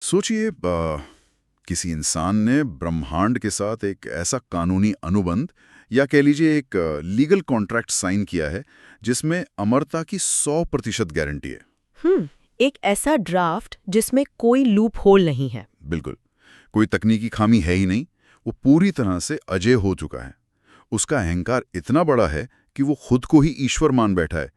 सोचिए किसी इंसान ने ब्रह्मांड के साथ एक ऐसा कानूनी अनुबंध या कह लीजिए एक लीगल कॉन्ट्रैक्ट साइन किया है जिसमें अमरता की 100% गारंटी है। एक ऐसा ड्राफ्ट जिसमें कोई लूप होल नहीं है। बिल्कुल, कोई तकनीकी खामी है ही नहीं। वो पूरी तरह से अजेय हो चुका है। उसका अहंकार इतना बड़ा है कि वो खुद को ही ईश्वर मान बैठा है।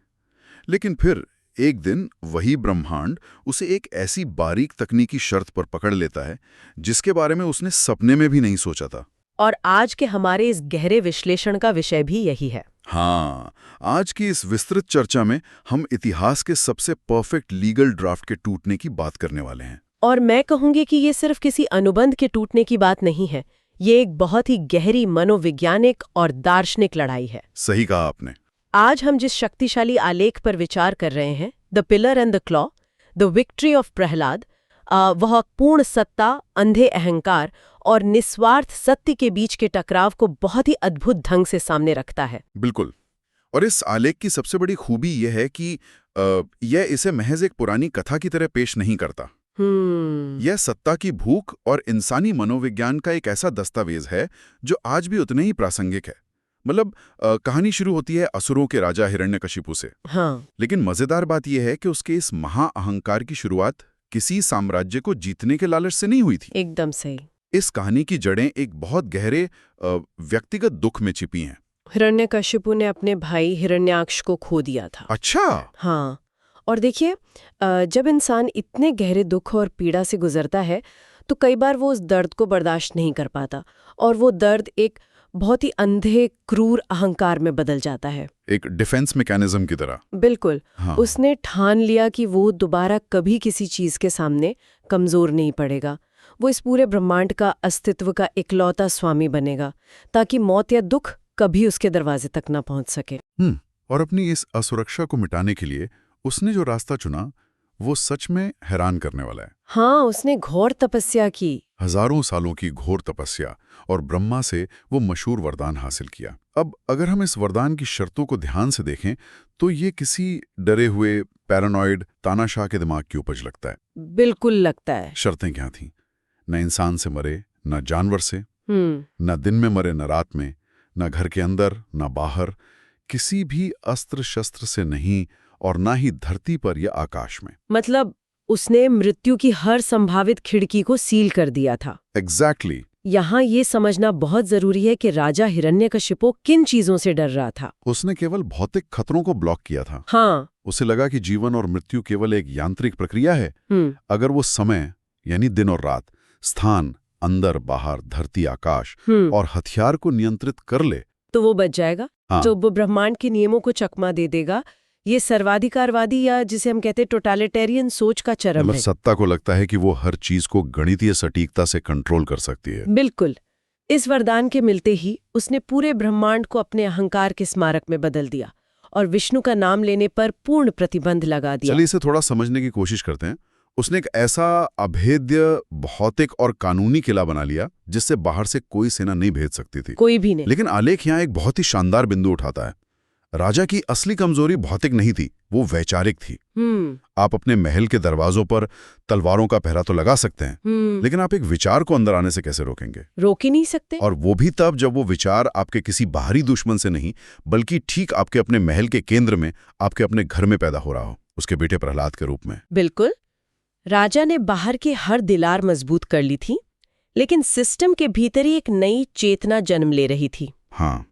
लेकिन फिर एक दिन वही ब्रह्मांड उसे एक ऐसी बारीक तकनीकी शर्त पर पकड़ लेता है जिसके बारे में उसने सपने में भी नहीं सोचा था। और आज के हमारे इस गहरे विश्लेषण का विषय भी यही है। हाँ, आज की इस विस्तृत चर्चा में हम इतिहास के सबसे परफेक्ट लीगल ड्राफ्ट के टूटने की बात करने वाले हैं। और मैं कहूंगी कि ये सिर्फ किसी अनुबंध के टूटने की बात नहीं है। ये एक बहुत ही गहरी मनोवैज्ञानिक और दार्शनिक लड़ाई है। सही कहा आपने। आज हम जिस शक्तिशाली आलेख पर विचार कर रहे हैं, the pillar and the claw, the victory of Prahlad, वह पूर्ण सत्ता, अंधे अहंकार और निस्वार्थ सत्य के बीच के टकराव को बहुत ही अद्भुत ढंग से सामने रखता है। बिल्कुल। और इस आलेख की सबसे बड़ी खूबी यह है कि यह इसे महज एक पुरानी कथा की तरह पेश नहीं करता। यह सत्ता की भूख और इंसानी मनोविज्ञान का एक ऐसा दस्तावेज है जो आज भी उतने ही प्रासंगिक है। मतलब कहानी शुरू होती है असुरों के राजा हिरण्यकशिपु से। हाँ। लेकिन मजेदार बात यह है कि उसके इस महाअहंकार की शुरुआत किसी साम्राज्य को जीतने के लालच से नहीं हुई थी। एकदम सही। इस कहानी की जड़ें एक बहुत गहरे व्यक्तिगत दुख में छिपी हैं। हिरण्यकशिपु ने अपने भाई हिरण्याक्ष को खो दिया था। अच्छा। हाँ, और देखिए, जब इंसान इतने गहरे दुख और पीड़ा से गुजरता है तो कई बार वो उस दर्द को बर्दाश्त नहीं कर पाता और वो दर्द एक बहुत ही अंधे क्रूर अहंकार में बदल जाता है, एक डिफेंस मैकेनिज्म की तरह। बिल्कुल। हाँ। उसने ठान लिया कि वो दोबारा कभी किसी चीज के सामने कमजोर नहीं पड़ेगा। वो इस पूरे ब्रह्मांड का अस्तित्व का इकलौता स्वामी बनेगा ताकि मौत या दुख कभी उसके दरवाजे तक ना पहुंच सके। और अपनी इस असुरक्षा को मिटाने के लिए उसने जो रास्ता चुना वो सच में हैरान करने वाला है। हाँ, उसने घोर तपस्या की। हजारों सालों की घोर तपस्या, और ब्रह्मा से वो मशहूर वरदान हासिल किया। अब अगर हम इस वरदान की शर्तों को ध्यान से देखें तो ये किसी डरे हुए पैरानॉइड तानाशाह के दिमाग की उपज लगता है। बिल्कुल लगता है। शर्तें क्या थीं? न इंसान से मरे, न जानवर से, न दिन में मरे न रात में, न घर के अंदर न बाहर, किसी भी अस्त्र शस्त्र से नहीं, और ना ही धरती पर या आकाश में। मतलब उसने मृत्यु की हर संभावित खिड़की को सील कर दिया था। एग्जैक्टली। यहाँ ये समझना बहुत जरूरी है कि राजा हिरण्यकशिपु किन चीजों से डर रहा था। उसने केवल भौतिक खतरों को ब्लॉक किया था। हाँ। उसे लगा कि जीवन और मृत्यु केवल एक यांत्रिक प्रक्रिया है। अगर वो समय यानी दिन और रात, स्थान, अंदर बाहर, धरती आकाश और हथियार को नियंत्रित कर ले तो वो बच जाएगा। हाँ। तो वो ब्रह्मांड के नियमों को चकमा दे देगा। ये सर्वाधिकारवादी या जिसे हम कहते हैं टोटलिटेरियन सोच का चरम है। सत्ता को लगता है कि वो हर चीज को गणितीय सटीकता से कंट्रोल कर सकती है। बिल्कुल। इस वरदान के मिलते ही उसने पूरे ब्रह्मांड को अपने अहंकार के स्मारक में बदल दिया और विष्णु का नाम लेने पर पूर्ण प्रतिबंध लगा दिया। चलिए इसे थोड़ा समझने की कोशिश करते हैं। उसने एक ऐसा अभेद्य भौतिक और कानूनी किला बना लिया जिससे बाहर से कोई सेना नहीं भेज सकती थी। कोई भी नहीं। लेकिन आलेख यहाँ एक बहुत ही शानदार बिंदु उठाता है। राजा की असली कमजोरी भौतिक नहीं थी, वो वैचारिक थी। आप अपने महल के दरवाजों पर तलवारों का पहरा तो लगा सकते हैं, लेकिन आप एक विचार को अंदर आने से कैसे रोकेंगे? रोक ही नहीं सकते। और वो भी तब जब वो विचार आपके किसी बाहरी दुश्मन से नहीं, बल्कि ठीक आपके अपने महल के केंद्र में, आपके अपने घर में पैदा हो रहा हो, उसके बेटे प्रहलाद के रूप में। बिल्कुल। राजा ने बाहर की हर दीवार मजबूत कर ली थी, लेकिन सिस्टम के भीतर ही एक नई चेतना जन्म ले रही थी। हाँ।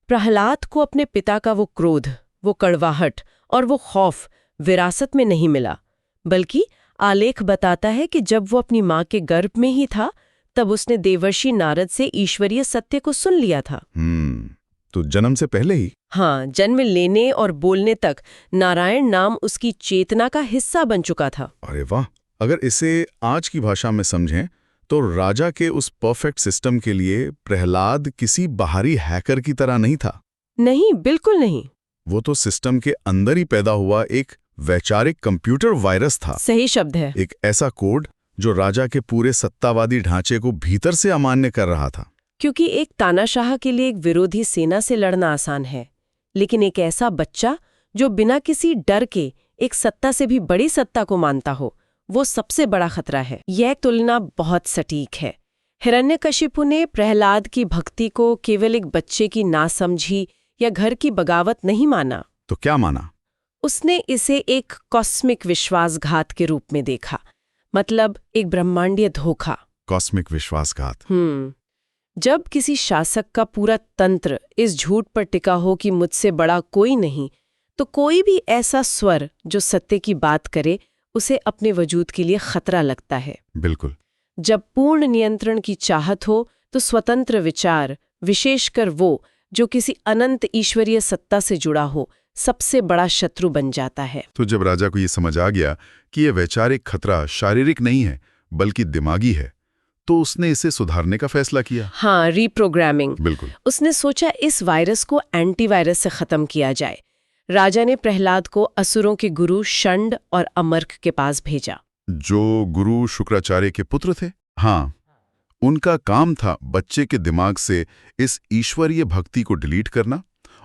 प्रहलाद को अपने पिता का वो क्रोध, वो कड़वाहट और वो खौफ विरासत में नहीं मिला, बल्कि आलेख बताता है कि जब वो अपनी माँ के गर्भ में ही था तब उसने देवर्षि नारद से ईश्वरीय सत्य को सुन लिया था। तो जन्म से पहले ही? हाँ, जन्म लेने और बोलने तक नारायण नाम उसकी चेतना का हिस्सा बन चुका था। अरे वाह! अगर इसे आज की भाषा में समझें तो राजा के उस परफेक्ट सिस्टम के लिए प्रहलाद किसी बाहरी हैकर की तरह नहीं था। नहीं, बिल्कुल नहीं। वो तो सिस्टम के अंदर ही पैदा हुआ एक वैचारिक कंप्यूटर वायरस था। सही शब्द है। एक ऐसा कोड जो राजा के पूरे सत्तावादी ढांचे को भीतर से अमान्य कर रहा था। क्योंकि एक तानाशाह के लिए एक विरोधी सेना से लड़ना आसान है, लेकिन एक ऐसा बच्चा जो बिना किसी डर के एक सत्ता से भी बड़ी सत्ता को मानता हो, वो सबसे बड़ा खतरा है। यह तुलना बहुत सटीक है। हिरण्यकशिपु ने प्रहलाद की भक्ति को केवल एक बच्चे की नासमझी या घर की बगावत नहीं माना। तो क्या माना? उसने इसे एक कॉस्मिक विश्वासघात के रूप में देखा, मतलब एक ब्रह्मांडीय धोखा। कॉस्मिक विश्वासघात। जब किसी शासक का पूरा तंत्र इस झूठ पर टिका हो कि मुझसे बड़ा कोई नहीं, तो कोई भी ऐसा स्वर जो सत्य की बात करे उसे अपने वजूद के लिए खतरा लगता है। बिल्कुल। जब पूर्ण नियंत्रण की चाहत हो तो स्वतंत्र विचार, विशेषकर वो जो किसी अनंत ईश्वरीय सत्ता से जुड़ा हो, सबसे बड़ा शत्रु बन जाता है। तो जब राजा को ये समझ आ गया कि ये वैचारिक खतरा शारीरिक नहीं है बल्कि दिमागी है, तो उसने इसे सुधारने का फैसला किया। हाँ, रीप्रोग्रामिंग। बिल्कुल। उसने सोचा इस वायरस को एंटीवायरस से खत्म किया जाए। राजा ने प्रहलाद को असुरों के गुरु षंड और अमर्क के पास भेजा, जो गुरु शुक्राचार्य के पुत्र थे। हाँ, उनका काम था बच्चे के दिमाग से इस ईश्वरीय भक्ति को डिलीट करना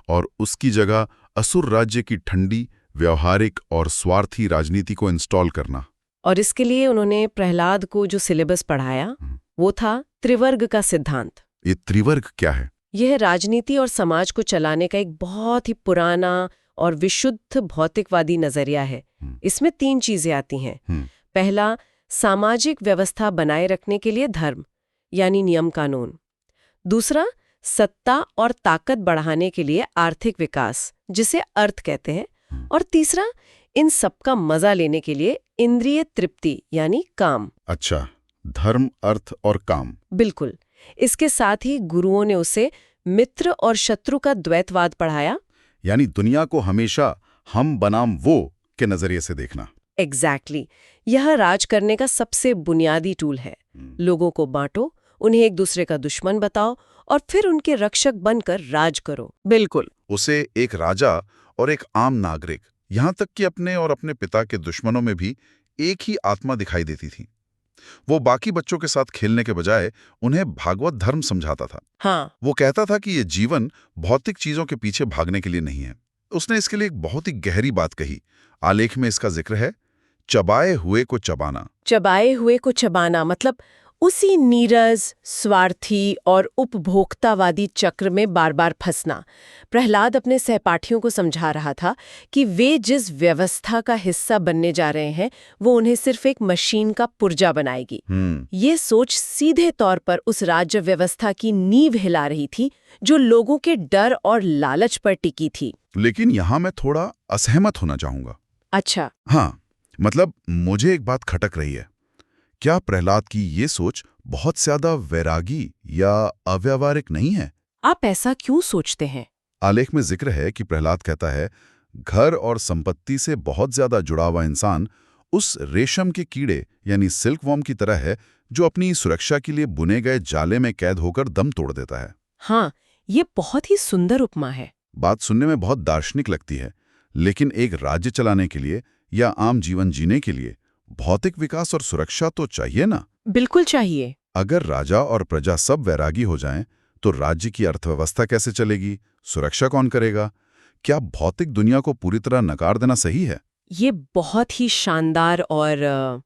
और उसकी जगह असुर राज्य की ठंडी, व्यवहारिक और स्वार्थी राजनीति को इंस्टॉल करना। और इसके लिए उन्होंने प्रहलाद को जो सिलेबस पढ़ाया वो था त्रिवर्ग का सिद्धांत। ये त्रिवर्ग क्या है? यह राजनीति और समाज को चलाने का एक बहुत ही पुराना और विशुद्ध भौतिकवादी नजरिया है। इसमें 3 चीजें आती हैं। पहला, सामाजिक व्यवस्था बनाए रखने के लिए धर्म यानी नियम कानून। दूसरा, सत्ता और ताकत बढ़ाने के लिए आर्थिक विकास, जिसे अर्थ कहते हैं। और तीसरा, इन सब का मजा लेने के लिए इंद्रिय तृप्ति यानी काम। अच्छा, धर्म, अर्थ और काम। बिल्कुल। इसके साथ ही गुरुओं ने उसे मित्र और शत्रु का द्वैतवाद पढ़ाया, यानी दुनिया को हमेशा हम बनाम वो के नजरिए से देखना। एग्जैक्टली। यह राज करने का सबसे बुनियादी टूल है। लोगों को बांटो, उन्हें एक दूसरे का दुश्मन बताओ और फिर उनके रक्षक बनकर राज करो। बिल्कुल। उसे एक राजा और एक आम नागरिक, यहाँ तक कि अपने और अपने पिता के दुश्मनों में भी एक ही आत्मा दिखाई देती थी। वो बाकी बच्चों के साथ खेलने के बजाय उन्हें भागवत धर्म समझाता था। हाँ। वो कहता था कि ये जीवन भौतिक चीजों के पीछे भागने के लिए नहीं है। उसने इसके लिए एक बहुत ही गहरी बात कही। आलेख में इसका जिक्र है, चबाए हुए को चबाना। चबाए हुए को चबाना मतलब उसी नीरस, स्वार्थी और उपभोक्तावादी चक्र में बार बार फंसना। प्रहलाद अपने सहपाठियों को समझा रहा था कि वे जिस व्यवस्था का हिस्सा बनने जा रहे हैं वो उन्हें सिर्फ एक मशीन का पुर्जा बनाएगी। ये सोच सीधे तौर पर उस राज्य व्यवस्था की नींव हिला रही थी जो लोगों के डर और लालच पर टिकी थी। लेकिन यहाँ मैं थोड़ा असहमत होना चाहूंगा। अच्छा। हाँ, मतलब मुझे एक बात खटक रही है। क्या प्रहलाद की ये सोच बहुत ज्यादा वैरागी या अव्यावहारिक नहीं है? आप ऐसा क्यों सोचते हैं? आलेख में जिक्र है कि प्रहलाद कहता है, घर और संपत्ति से बहुत ज्यादा जुड़ा हुआ इंसान उस रेशम के कीड़े यानी सिल्क वॉर्म की तरह है जो अपनी सुरक्षा के लिए बुने गए जाले में कैद होकर दम तोड़ देता है। हाँ, ये बहुत ही सुंदर उपमा है। बात सुनने में बहुत दार्शनिक लगती है, लेकिन एक राज्य चलाने के लिए या आम जीवन जीने के लिए भौतिक विकास और सुरक्षा तो चाहिए ना? बिल्कुल चाहिए। अगर राजा और प्रजा सब वैरागी हो जाएं, तो राज्य की अर्थव्यवस्था कैसे चलेगी? सुरक्षा कौन करेगा? क्या भौतिक दुनिया को पूरी तरह नकार देना सही है? ये बहुत ही शानदार और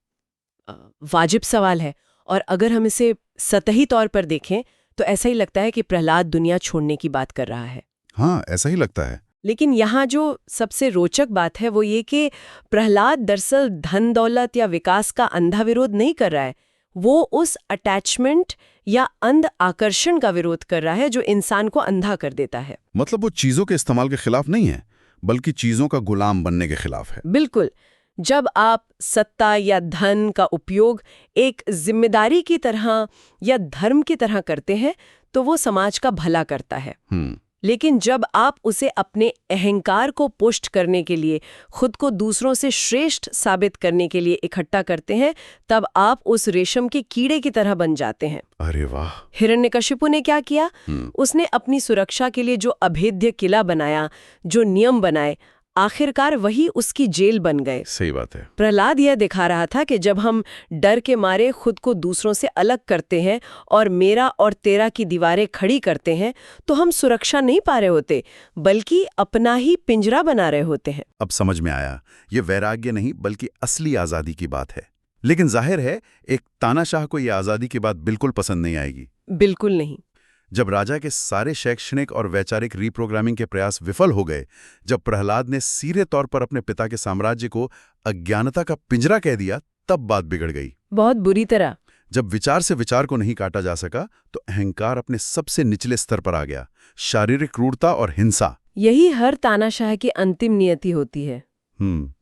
वाजिब सवाल है, और अगर हम इसे सतही तौर पर देखें तो ऐसा ही लगता है कि प्रहलाद दुनिया छोड़ने की बात कर रहा है। हाँ, ऐसा ही लगता है। लेकिन यहाँ जो सबसे रोचक बात है वो ये कि प्रहलाद दरअसल धन दौलत या विकास का अंधा विरोध नहीं कर रहा है। वो उस अटैचमेंट या अंध आकर्षण का विरोध कर रहा है जो इंसान को अंधा कर देता है। मतलब वो चीजों के इस्तेमाल के खिलाफ नहीं है, बल्कि चीजों का गुलाम बनने के खिलाफ है। बिल्कुल। जब आप सत्ता या धन का उपयोग एक जिम्मेदारी की तरह या धर्म की तरह करते हैं तो वो समाज का भला करता है। लेकिन जब आप उसे अपने अहंकार को पुष्ट करने के लिए, खुद को दूसरों से श्रेष्ठ साबित करने के लिए इकट्ठा करते हैं, तब आप उस रेशम के कीड़े की तरह बन जाते हैं। अरे वाह! हिरण्यकशिपु ने क्या किया? उसने अपनी सुरक्षा के लिए जो अभेद्य किला बनाया, जो नियम बनाए, आखिरकार वही उसकी जेल बन गए। सही बात है। प्रहलाद यह दिखा रहा था कि जब हम डर के मारे खुद को दूसरों से अलग करते हैं और मेरा और तेरा की दीवारें खड़ी करते हैं तो हम सुरक्षा नहीं पा रहे होते, बल्कि अपना ही पिंजरा बना रहे होते हैं। अब समझ में आया, ये वैराग्य नहीं बल्कि असली आजादी की बात है। लेकिन जाहिर है एक तानाशाह को यह आज़ादी की बात बिल्कुल पसंद नहीं आएगी। बिल्कुल नहीं। जब राजा के सारे शैक्षणिक और वैचारिक रीप्रोग्रामिंग के प्रयास विफल हो गए, जब प्रहलाद ने सीधे तौर पर अपने पिता के साम्राज्य को अज्ञानता का पिंजरा कह दिया, तब बात बिगड़ गई। बहुत बुरी तरह। जब विचार से विचार को नहीं काटा जा सका तो अहंकार अपने सबसे निचले स्तर पर आ गया, शारीरिक क्रूरता और हिंसा। यही हर तानाशाह की अंतिम नियति होती है।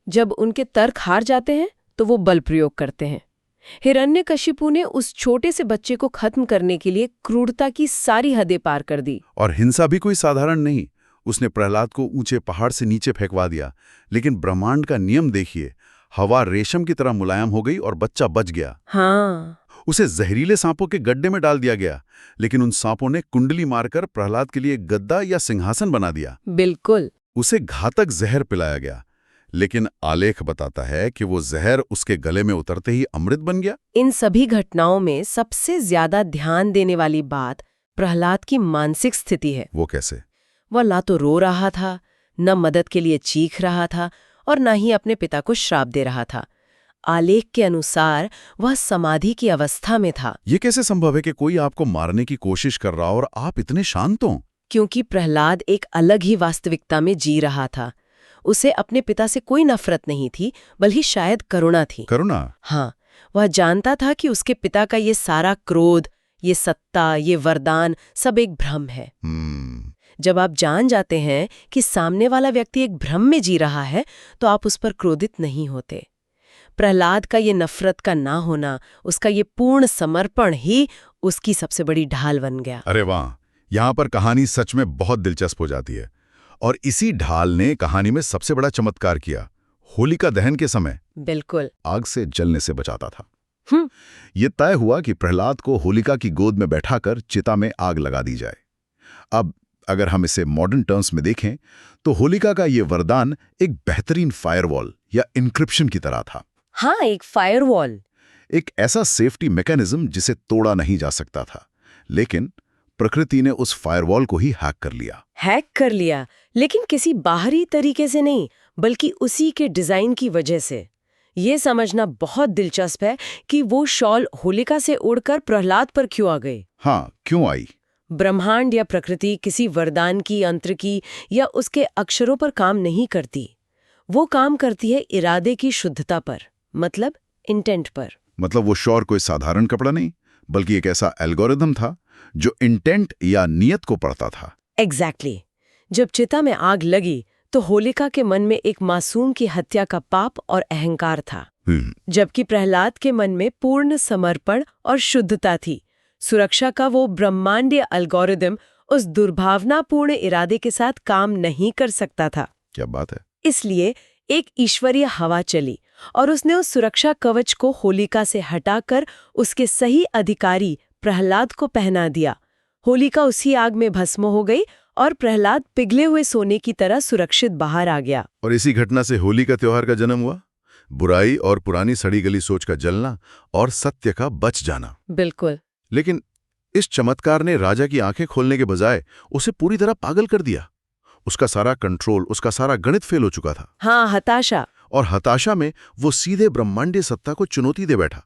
जब उनके तर्क हार जाते हैं तो वो बल प्रयोग करते हैं। हिरण्यकशिपु ने उस छोटे से बच्चे को खत्म करने के लिए क्रूरता की सारी हदें पार कर दी। और हिंसा भी कोई साधारण नहीं। उसने प्रहलाद को ऊंचे पहाड़ से नीचे फेंकवा दिया, लेकिन ब्रह्मांड का नियम देखिए, हवा रेशम की तरह मुलायम हो गई और बच्चा बच गया। हाँ। उसे जहरीले सांपों के गड्ढे में डाल दिया गया, लेकिन उन सांपों ने कुंडली मारकर प्रहलाद के लिए गद्दा या सिंहासन बना दिया। बिल्कुल। उसे घातक जहर पिलाया गया, लेकिन आलेख बताता है कि वो जहर उसके गले में उतरते ही अमृत बन गया। इन सभी घटनाओं में सबसे ज्यादा ध्यान देने वाली बात प्रहलाद की मानसिक स्थिति है। वो कैसे? वह ना तो रो रहा था, न मदद के लिए चीख रहा था और न ही अपने पिता को श्राप दे रहा था। आलेख के अनुसार वह समाधि की अवस्था में था। ये कैसे संभव है कि कोई आपको मारने की कोशिश कर रहा और आप इतने शांत हो? क्योंकि प्रहलाद एक अलग ही वास्तविकता में जी रहा था। उसे अपने पिता से कोई नफरत नहीं थी, बल्कि शायद करुणा थी। करुणा? हाँ, वह जानता था कि उसके पिता का ये सारा क्रोध, ये सत्ता, ये वरदान सब एक भ्रम है। जब आप जान जाते हैं कि सामने वाला व्यक्ति एक भ्रम में जी रहा है, तो आप उस पर क्रोधित नहीं होते। प्रहलाद का ये नफरत का ना होना, उसका ये पूर्ण समर्पण ही उसकी सबसे बड़ी ढाल बन गया। अरे वाह, यहाँ पर कहानी सच में बहुत दिलचस्प हो जाती है। और इसी ढाल ने कहानी में सबसे बड़ा चमत्कार किया। होलिका दहन के समय बिल्कुल आग से जलने से बचाता था। ये तय हुआ कि प्रहलाद को होलिका की गोद में बैठाकर चिता में आग लगा दी जाए। अब अगर हम इसे मॉडर्न टर्म्स में देखें तो होलिका का ये वरदान एक बेहतरीन फायरवॉल या इंक्रिप्शन की तरह था। हाँ, एक फायरवॉल, एक ऐसा सेफ्टी मैकेनिज्म जिसे तोड़ा नहीं जा सकता था। लेकिन प्रकृति ने उस फायरवॉल को ही हैक कर लिया, लेकिन किसी बाहरी तरीके से नहीं, बल्कि उसी के डिजाइन की वजह से। ये समझना बहुत दिलचस्प है कि वो शॉल होलिका से उड़कर प्रहलाद पर क्यों आ गई। हाँ, क्यों आई? ब्रह्मांड या प्रकृति किसी वरदान की, यंत्र की या उसके अक्षरों पर काम नहीं करती। वो काम करती है इरादे की शुद्धता पर, मतलब इंटेंट पर। मतलब वो शॉल कोई साधारण कपड़ा नहीं, बल्कि एक ऐसा एल्गोरिथम था जो इंटेंट या नियत को पढ़ता था। एग्जैक्टली। जब चिता में आग लगी तो होलिका के मन में एक मासूम की हत्या का पाप और अहंकार था, जबकि प्रहलाद के मन में पूर्ण समर्पण और शुद्धता थी। सुरक्षा का वो ब्रह्मांडीय एल्गोरिथम उस दुर्भावनापूर्ण इरादे के साथ काम नहीं कर सकता था। क्या बात है। इसलिए एक ईश्वरीय हवा चली और उसने उस सुरक्षा कवच को होलिका से हटाकर उसके सही अधिकारी प्रहलाद को पहना दिया। होलिका उसी आग में भस्म हो गई और प्रहलाद पिघले हुए सोने की तरह सुरक्षित बाहर आ गया। और इसी घटना से होली का त्योहार का जन्म हुआ। बुराई और पुरानी सड़ी गली सोच का जलना और सत्य का बच जाना। बिल्कुल। लेकिन इस चमत्कार ने राजा की आंखें खोलने के बजाय उसे पूरी तरह पागल कर दिया। उसका सारा कंट्रोल, उसका सारा गणित फेल हो चुका था। हाँ, हताशा। और हताशा में वो सीधे ब्रह्मांडीय सत्ता को चुनौती दे बैठा।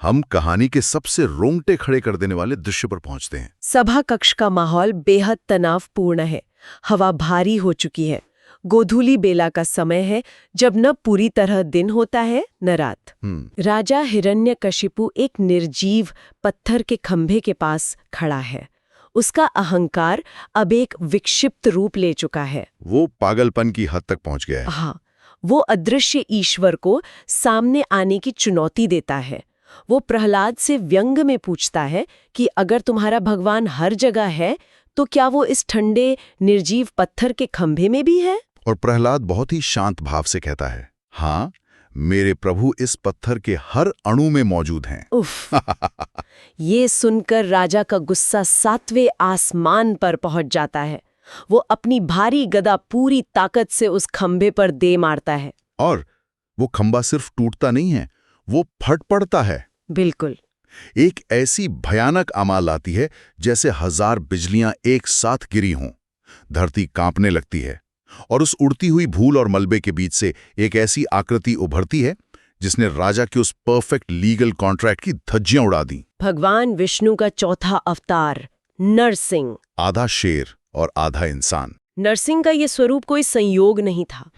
हम कहानी के सबसे रोंगटे खड़े कर देने वाले दृश्य पर पहुंचते हैं। सभा कक्ष का माहौल बेहद तनावपूर्ण है। हवा भारी हो चुकी है। गोधूली बेला का समय है, जब न पूरी तरह दिन होता है न रात। राजा हिरण्यकशिपु एक निर्जीव पत्थर के खंभे के पास खड़ा है। उसका अहंकार अब एक विक्षिप्त रूप ले चुका है। वो पागलपन की हद तक पहुंच गया है। हाँ, वो अदृश्य ईश्वर को सामने आने की चुनौती देता है। वो प्रहलाद से व्यंग में पूछता है कि अगर तुम्हारा भगवान हर जगह है तो क्या वो इस ठंडे निर्जीव पत्थर के खंभे में भी है? और प्रहलाद बहुत ही शांत भाव से कहता है, हाँ, मेरे प्रभु इस पत्थर के हर अणु में मौजूद हैं। उफ। ये सुनकर राजा का गुस्सा 7वें आसमान पर पहुंच जाता है। वो अपनी भारी गदा पूरी ताकत से उस खंभे पर दे मारता है। और वो खंभा सिर्फ टूटता नहीं है, वो फट पड़ता है। बिल्कुल। एक ऐसी भयानक आमाल आती है जैसे 1000 बिजलियां एक साथ गिरी हों। धरती कांपने लगती है और उस उड़ती हुई भूल और मलबे के बीच से एक ऐसी आकृति उभरती है जिसने राजा के उस परफेक्ट लीगल कॉन्ट्रैक्ट की धज्जियां उड़ा दी। भगवान विष्णु का चौथा अवतार नरसिंह। आधा शेर और आधा इंसान। नरसिंह का ये स्वरूप कोई संयोग नहीं था।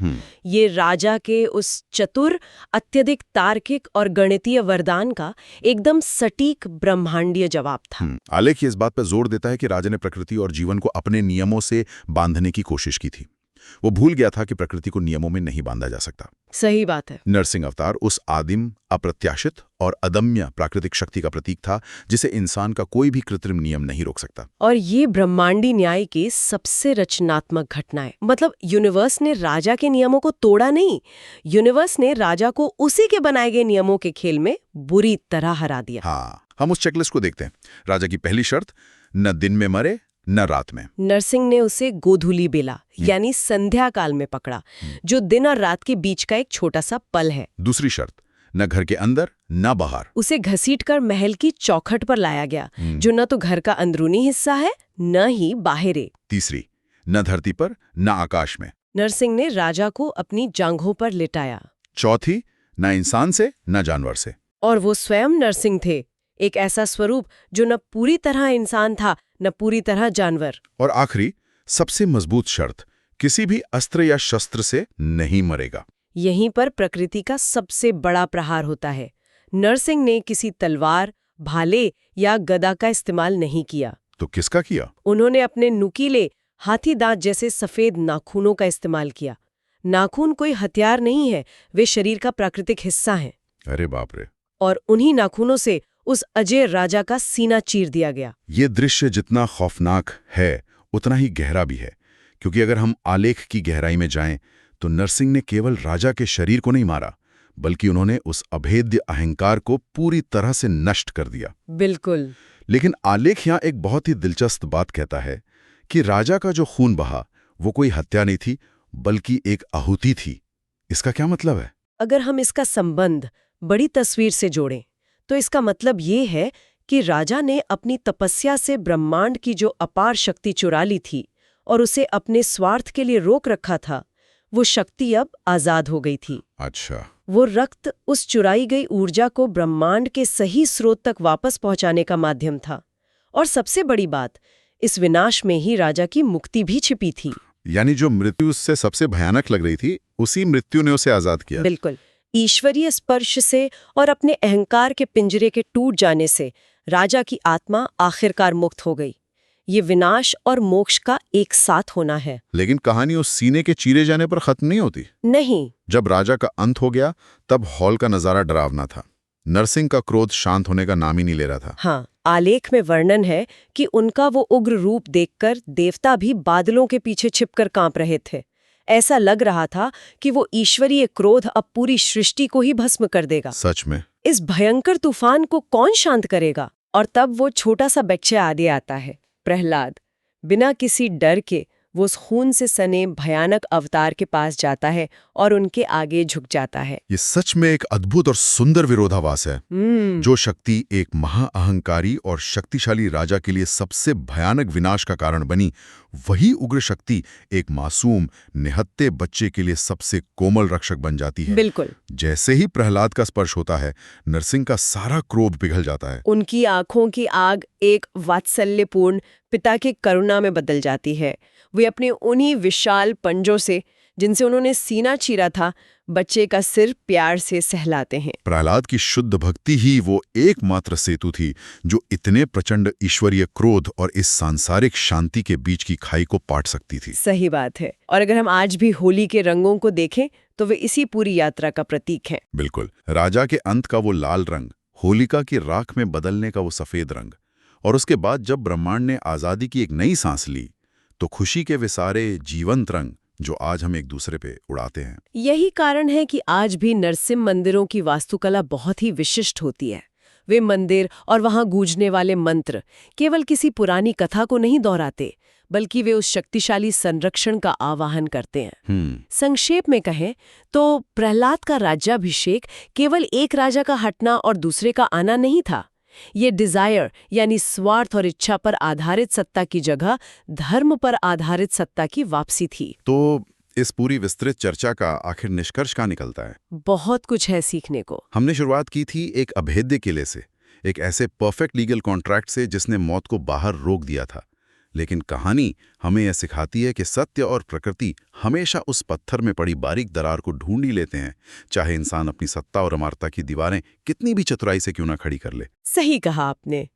ये राजा के उस चतुर, अत्यधिक तार्किक और गणितीय वरदान का एकदम सटीक ब्रह्मांडीय जवाब था। आलेख इस बात पर जोर देता है कि राजा ने प्रकृति और जीवन को अपने नियमों से बांधने की कोशिश की थी। वो भूल गया था कि प्रकृति को नियमों में नहीं बांधा जा सकता। सही बात है। नरसिंह अवतार उस आदिम, अप्रत्याशित और अदम्य प्राकृतिक शक्ति का प्रतीक था जिसे इंसान का कोई भी कृत्रिम नियम नहीं रोक सकता। और ये ब्रह्मांडी न्याय की सबसे रचनात्मक घटना है। मतलब यूनिवर्स ने राजा के नियमों को तोड़ा नहीं, यूनिवर्स ने राजा को उसी के बनाए गए नियमों के खेल में बुरी तरह हरा दिया। हाँ, हम उस चेकलिस्ट को देखते हैं। राजा की पहली शर्त, न दिन में मरे न रात में। नरसिंह ने उसे गोधूली बेला यानी संध्या काल में पकड़ा, जो दिन और रात के बीच का एक छोटा सा पल है। दूसरी शर्त, न घर के अंदर न बाहर। उसे घसीटकर महल की चौखट पर लाया गया, जो न तो घर का अंदरूनी हिस्सा है न ही बाहरी। तीसरी, न धरती पर न आकाश में। नरसिंह ने राजा को अपनी जांघों पर लिटाया। चौथी, न इंसान से न जानवर से। और वो स्वयं नरसिंह थे, एक ऐसा स्वरूप जो न पूरी तरह इंसान था न पूरी तरह जानवर। और आखिरी, सबसे मजबूत शर्त, किसी भी अस्त्र या शस्त्र से नहीं मरेगा। यहीं पर प्रकृति का सबसे बड़ा प्रहार होता है। नरसिंह ने किसी तलवार, भाले या गदा का इस्तेमाल नहीं किया। तो किसका किया? उन्होंने अपने नुकीले हाथी दांत जैसे सफेद नाखूनों का इस्तेमाल किया। नाखून कोई हथियार नहीं है, वे शरीर का प्राकृतिक हिस्सा हैं। अरे बाप रे। और उन्हीं नाखूनों से उस अजय राजा का सीना चीर दिया गया। ये दृश्य जितना खौफनाक है उतना ही गहरा भी है, क्योंकि अगर हम आलेख की गहराई में जाएं तो नरसिंह ने केवल राजा के शरीर को नहीं मारा, बल्कि उन्होंने उस अभेद्य अहंकार को पूरी तरह से नष्ट कर दिया। बिल्कुल। लेकिन आलेख यहाँ एक बहुत ही दिलचस्प बात कहता है कि राजा का जो खून बहा वो कोई हत्या नहीं थी, बल्कि एक आहुति थी। इसका क्या मतलब है? अगर हम इसका संबंध बड़ी तस्वीर से जोड़ें तो इसका मतलब ये है कि राजा ने अपनी तपस्या से ब्रह्मांड की जो अपार शक्ति चुरा ली थी और उसे अपने स्वार्थ के लिए रोक रखा था, वो शक्ति अब आजाद हो गई थी। अच्छा। वो रक्त उस चुराई गई ऊर्जा को ब्रह्मांड के सही स्रोत तक वापस पहुंचाने का माध्यम था। और सबसे बड़ी बात, इस विनाश में ही राजा की मुक्ति भी छिपी थी। यानी जो मृत्यु उससे सबसे भयानक लग रही थी, उसी मृत्यु ने उसे आजाद किया। बिल्कुल। ईश्वरीय स्पर्श से और अपने अहंकार के पिंजरे के टूट जाने से राजा की आत्मा आखिरकार मुक्त हो गई। ये विनाश और मोक्ष का एक साथ होना है। लेकिन कहानी उस सीने के चीरे जाने पर खत्म नहीं होती। नहीं। जब राजा का अंत हो गया तब हॉल का नजारा डरावना था। नरसिंह का क्रोध शांत होने का नाम ही नहीं ले रहा था। हाँ, आलेख में वर्णन है कि उनका वो उग्र रूप देखकर देवता भी बादलों के पीछे छिपकर कांप रहे थे। ऐसा लग रहा था कि वो ईश्वरीय क्रोध अब पूरी सृष्टि को ही भस्म कर देगा। सच में। इस भयंकर तूफान को कौन शांत करेगा? और तब वो छोटा सा बच्चा आगे आता है, प्रहलाद। बिना किसी डर के वो उस खून से सने भयानक अवतार के पास जाता है और उनके आगे झुक जाता है। ये सच में एक अद्भुत और सुंदर विरोधाभास है। जो शक्ति एक महाअहंकारी और शक्तिशाली राजा के लिए सबसे भयानक विनाश का कारण बनी, वही उग्र शक्ति एक मासूम निहत्थे बच्चे के लिए सबसे कोमल रक्षक बन जाती है। बिल्कुल। जैसे ही प्रहलाद का स्पर्श होता है, नरसिंह का सारा क्रोध पिघल जाता है। उनकी आंखों की आग एक वात्सल्यपूर्ण पिता की करुणा में बदल जाती है। वे अपने उन्हीं विशाल पंजों से, जिनसे उन्होंने सीना चीरा था, बच्चे का सिर प्यार से सहलाते हैं। प्रहलाद की शुद्ध भक्ति ही वो एकमात्र सेतु थी जो इतने प्रचंड ईश्वरीय क्रोध और इस सांसारिक शांति के बीच की खाई को पाट सकती थी। सही बात है। और अगर हम आज भी होली के रंगों को देखें तो वे इसी पूरी यात्रा का प्रतीक हैं। बिल्कुल। राजा के अंत का वो लाल रंग, होलिका की राख में बदलने का वो सफेद रंग, और उसके बाद जब ब्रह्मांड ने आजादी की एक नई सांस ली तो खुशी के वे सारे जीवंत रंग जो आज हम एक दूसरे पे उड़ाते हैं। यही कारण है कि आज भी नरसिंह मंदिरों की वास्तुकला बहुत ही विशिष्ट होती है। वे मंदिर और वहां गूंजने वाले मंत्र केवल किसी पुरानी कथा को नहीं दोहराते, बल्कि वे उस शक्तिशाली संरक्षण का आवाहन करते हैं। संक्षेप में कहें तो प्रहलाद का राज्याभिषेक केवल एक राजा का हटना और दूसरे का आना नहीं था। ये डिजायर यानी स्वार्थ और इच्छा पर आधारित सत्ता की जगह धर्म पर आधारित सत्ता की वापसी थी। तो इस पूरी विस्तृत चर्चा का आखिर निष्कर्ष क्या निकलता है? बहुत कुछ है सीखने को। हमने शुरुआत की थी एक अभेद्य किले से, एक ऐसे परफेक्ट लीगल कॉन्ट्रैक्ट से जिसने मौत को बाहर रोक दिया था। लेकिन कहानी हमें यह सिखाती है कि सत्य और प्रकृति हमेशा उस पत्थर में पड़ी बारीक दरार को ढूंढ ही लेते हैं, चाहे इंसान अपनी सत्ता और अमरता की दीवारें कितनी भी चतुराई से क्यों ना खड़ी कर ले। सही कहा आपने।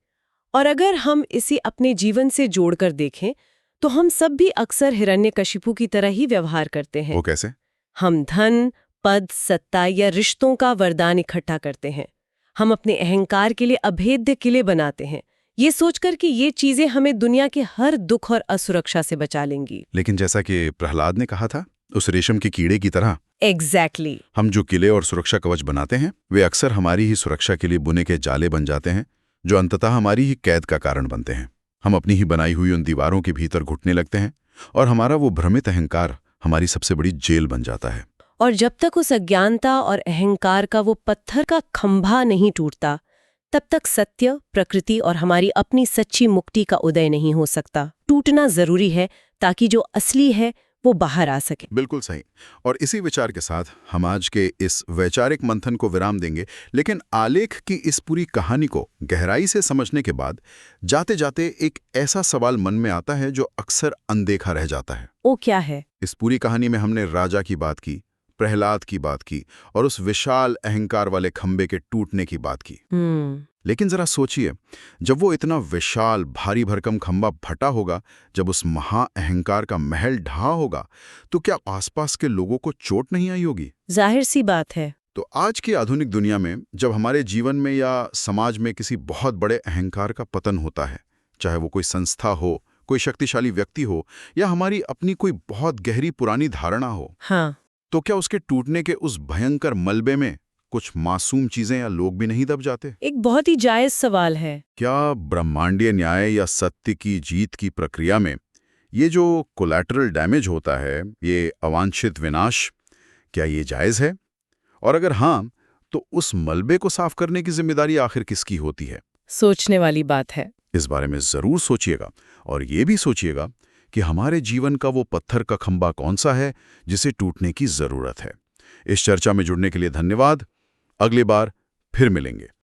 और अगर हम इसे अपने जीवन से जोड़कर देखें तो हम सब भी अक्सर हिरण्यकशिपु की तरह ही व्यवहार करते हैं। वो कैसे? हम धन, पद, सत्ता या रिश्तों का वरदान इकट्ठा करते हैं। हम अपने अहंकार के लिए अभेद्य किले बनाते हैं, ये सोचकर कि ये चीजें हमें दुनिया के हर दुख और असुरक्षा से बचा लेंगी। लेकिन जैसा कि प्रहलाद ने कहा था, उस रेशम के कीड़े की तरह एग्जैक्टली। हम जो किले और सुरक्षा कवच बनाते हैं वे अक्सर हमारी ही सुरक्षा के लिए बुने के जाले बन जाते हैं, जो अंततः हमारी ही कैद का कारण बनते हैं। हम अपनी ही बनाई हुई उन दीवारों के भीतर घुटने लगते हैं और हमारा वो भ्रमित अहंकार हमारी सबसे बड़ी जेल बन जाता है। और जब तक उस अज्ञानता और अहंकार का वो पत्थर का खंभा नहीं टूटता, तब तक सत्य, प्रकृति और हमारी अपनी सच्ची मुक्ति का उदय नहीं हो सकता। टूटना जरूरी है ताकि जो असली है वो बाहर आ सके। बिल्कुल सही। और इसी विचार के साथ हम आज के इस वैचारिक मंथन को विराम देंगे, लेकिन आलेख की इस पूरी कहानी को गहराई से समझने के बाद जाते जाते एक ऐसा सवाल मन में आता है जो अक्सर अनदेखा रह जाता है। वो क्या है? इस पूरी कहानी में हमने राजा की बात की, प्रहलाद की बात की और उस विशाल अहंकार वाले खंबे के टूटने की बात की। लेकिन जरा सोचिए, जब वो इतना विशाल भारी भरकम खंबा फटा होगा, जब उस महा अहंकार का महल ढहा होगा, तो क्या आसपास के लोगों को चोट नहीं आई होगी? जाहिर सी बात है। तो आज की आधुनिक दुनिया में जब हमारे जीवन में या समाज में किसी बहुत बड़े अहंकार का पतन होता है, चाहे वो कोई संस्था हो, कोई शक्तिशाली व्यक्ति हो या हमारी अपनी कोई बहुत गहरी पुरानी धारणा हो, हाँ, तो क्या उसके टूटने के उस भयंकर मलबे में कुछ मासूम चीजें या लोग भी नहीं दब जाते? एक बहुत ही जायज सवाल है। क्या ब्रह्मांडीय न्याय या सत्य की जीत की प्रक्रिया में ये जो कोलैटरल डैमेज होता है, ये अवांछित विनाश, क्या ये जायज है? और अगर हाँ, तो उस मलबे को साफ करने की जिम्मेदारी आखिर किसकी होती है? सोचने वाली बात है। इस बारे में जरूर सोचिएगा और ये भी सोचिएगा कि हमारे जीवन का वो पत्थर का खंबा कौन सा है जिसे टूटने की जरूरत है। इस चर्चा में जुड़ने के लिए धन्यवाद। अगली बार फिर मिलेंगे।